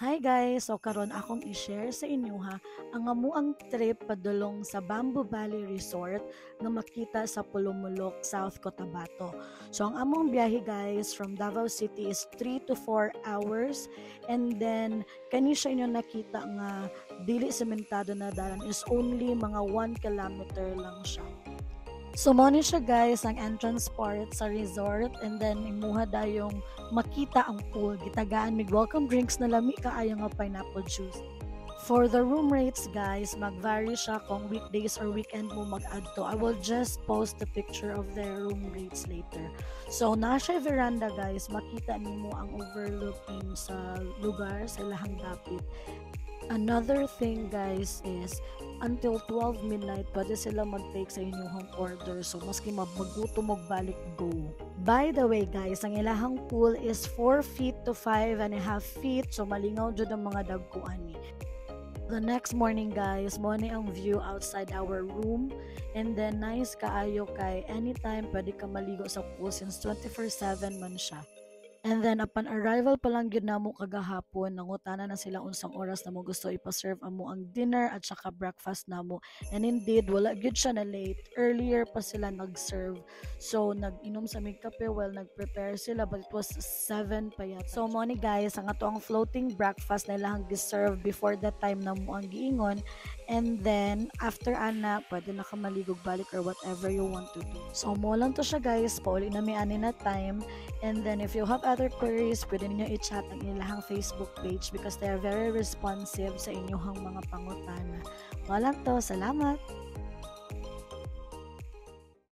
Hi guys! So karon akong i-share sa inyo ang amuang trip padulong sa Bamboo Valley Resort nga makita sa Pulumulok, South Cotabato. So ang among biyahe guys from Davao City is 3 to 4 hours, and then kani siya inyo nakita nga dili sementado na dalan is only mga 1 kilometer lang siya. So mo ni siya guys ang entrance part sa resort, and then imuha dayong makita ang pool. Gitagaan mig welcome drinks na lami kaayo nga pineapple juice. For the room rates guys, mag-vary siya kung weekdays or weekend mo mag-adto. I will just post the picture of their room rates later. So na siya veranda guys, makita nimo ang overlooking sa lugar sa ilahang dapit. Another thing guys is until 12 midnight pwede sila mag-take sa inyong order. So maski magutom og balik, go. By the way guys, ang ilahang pool is 4 feet to 5.5 feet. So malingaw jud ang mga dagkuan ni. The next morning guys, mo ni ang view outside our room, and then nice kaayo kay anytime pwede ka maligo sa pool since 24/7 man siya. And then upon arrival pa lang gyud namo kagahapon, nangutana na sila unsang oras na mo gusto ipa-serve amo ang dinner at saka breakfast namo. And indeed, wala gyud siya na late. Earlier pa sila nag-serve. So nag-inom sa mig kape while nag-prepare sila, but it was 7 pa yata. So mo ni guys, ang ato ang floating breakfast na ilang gi-serve before that time na mo ang giingon. And then after ana, pwede na ka maligog balik or whatever you want to do. So mo lang to siya guys, pauli na may ani na time. And then if you have other queries, pwede ninyo i-chat ang ilang Facebook page because they are very responsive sa inyong mga pangutana. Walang to, salamat!